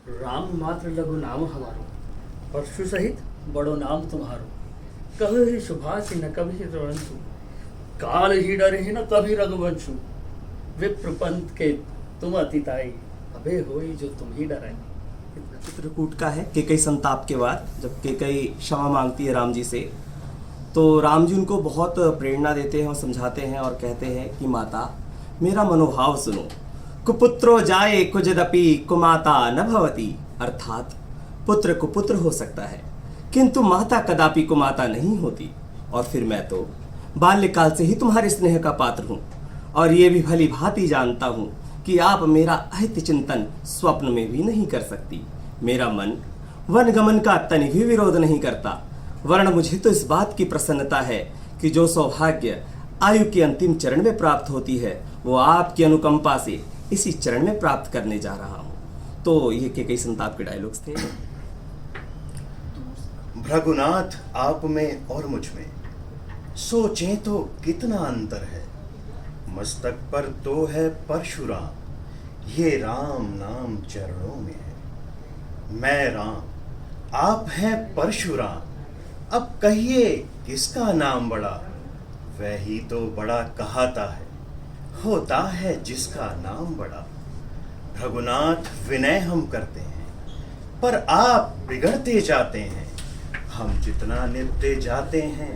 राम मात्र लघु नाम हमारो, परशु सहित बड़ो नाम तुम्हारो। कभी ही सुभाषि न कभी रघुवंशु, काल ही डरे न कभी रघुवंशु। विप्रपंथ के तुम अतिताई, अबे होई जो तुम ही डराई। चित्रकूट का है केकई संताप के बाद, जब केकई क्षमा मांगती है राम जी से, तो राम जी उनको बहुत प्रेरणा देते हैं और समझाते हैं और कहते हैं कि माता मेरा मनोभाव सुनो। कुपुत्रो जाए कुजदपि कुमाता न भवती, अर्थात पुत्र कुपुत्र हो सकता है किंतु माता कदापि कुमाता नहीं होती। और फिर मैं तो बाल्यकाल से ही तुम्हारे स्नेह का पात्र हूँ और ये भी भली भांति जानता हूँ कि आप मेरा अहित चिंतन स्वप्न में भी नहीं कर सकती। मेरा मन वनगमन का तनि भी विरोध नहीं करता, वर्ण मुझे तो इस बात की प्रसन्नता है कि जो सौभाग्य आयु के अंतिम चरण में प्राप्त होती है वो आपकी अनुकंपा से इसी चरण में प्राप्त करने जा रहा हूँ। तो ये केकई संताप के डायलॉग्स थे। भृगुनाथ आप में और मुझ में सोचें तो कितना अंतर है। मस्तक पर तो है परशुराम, ये राम नाम चरणों में है। मैं राम, आप हैं परशुराम, अब कहिए किसका नाम बड़ा। वही तो बड़ा कहाता है, होता है जिसका नाम बड़ा। भृगुनाथ विनय हम करते हैं, पर आप बिगड़ते जाते हैं। हम जितना निपते जाते हैं,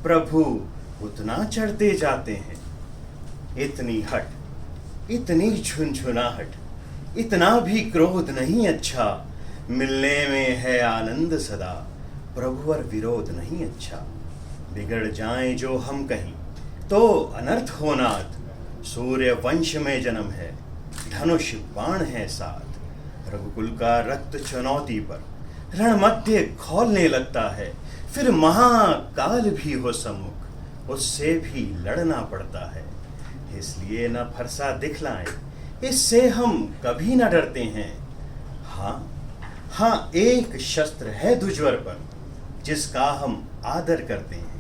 प्रभु उतना चढ़ते जाते हैं। इतनी हट, इतनी झुनझुनाहट, इतना भी क्रोध नहीं अच्छा। मिलने में है आनंद सदा, प्रभु और विरोध नहीं अच्छा। बिगड़ जाएं जो हम कहीं तो अनर्थ हो नाथ। सूर्य वंश में जन्म है, धनुष बाण है साथ। रघुकुल का रक्त चुनौती पर रण मध्य खौलने लगता है। फिर महाकाल भी हो सम्मुख, उससे भी लड़ना पड़ता है। इसलिए न फरसा दिखलाएं, इससे हम कभी न डरते हैं। हाँ, एक शस्त्र है दुज्वर पर जिसका हम आदर करते हैं।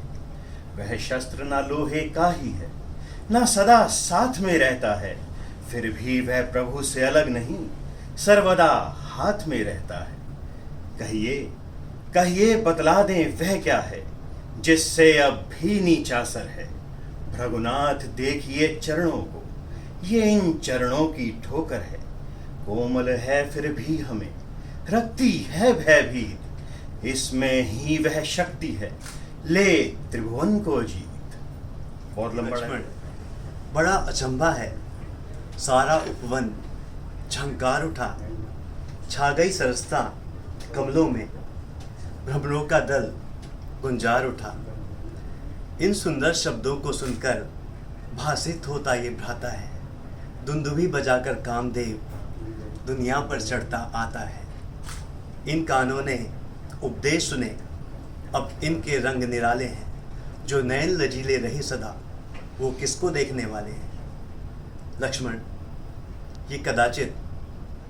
वह शस्त्र ना लोहे का ही है, ना सदा साथ में रहता है। फिर भी वह प्रभु से अलग नहीं, सर्वदा हाथ में रहता है। कहिए बतला दें वह क्या है, जिससे अब भी नीचा सर है। भृगुनाथ देखिए चरणों को, ये इन चरणों की ठोकर है। कोमल है फिर भी हमें रखती है भयभीत। इसमें ही वह शक्ति है, ले त्रिभुवन को जीत। बहुत लंबा है। बड़ा अचंभा है, सारा उपवन झंकार उठा। छा गई सरसता कमलों में, भ्रमरों का दल गुंजार उठा। इन सुंदर शब्दों को सुनकर भासित होता ये भ्राता है। दुंदुभी बजाकर कामदेव दुनिया पर चढ़ता आता है। इन कानों ने उपदेश सुने, अब इनके रंग निराले हैं। जो नैन लजीले रहे सदा, वो किसको देखने वाले हैं। लक्ष्मण, ये कदाचित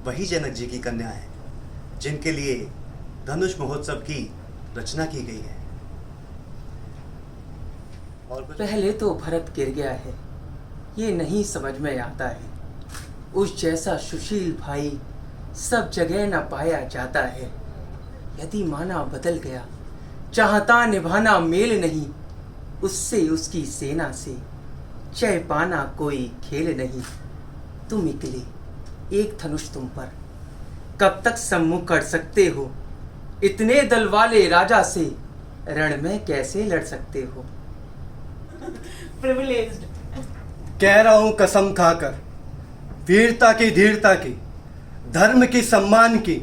वही जनक जी की कन्या है जिनके लिए धनुष महोत्सव की रचना की गई है। और पहले तो भरत गिर गया है, ये नहीं समझ में आता है। उस जैसा सुशील भाई सब जगह न पाया जाता है। यदि माना बदल गया, चाहता निभाना मेल नहीं। उससे उसकी सेना से जय पाना कोई खेल नहीं। तुम निकले, एक धनुष तुम पर कब तक सम्मुख कर सकते हो। इतने दल वाले राजा से रण में कैसे लड़ सकते हो। प्रिविलेज्ड। कह रहा हूं कसम खाकर, वीरता की, धीरता की, धर्म की, सम्मान की,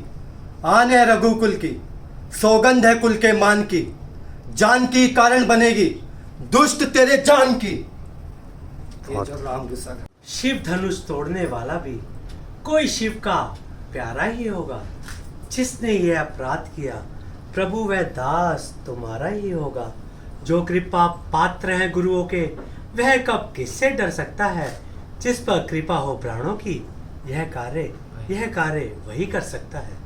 आन है रघुकुल की, सौगंध है कुल के मान की। जान की कारण बनेगी दुष्ट तेरे जान की। ये जो राम गुस्सा। शिव धनुष तोड़ने वाला भी कोई शिव का प्यारा ही होगा। जिसने ये अपराध किया, प्रभु वह दास तुम्हारा ही होगा। जो कृपा पात्र है गुरुओं के, वह कब किससे डर सकता है। जिस पर कृपा हो प्राणों की, यह कार्य वही कर सकता है।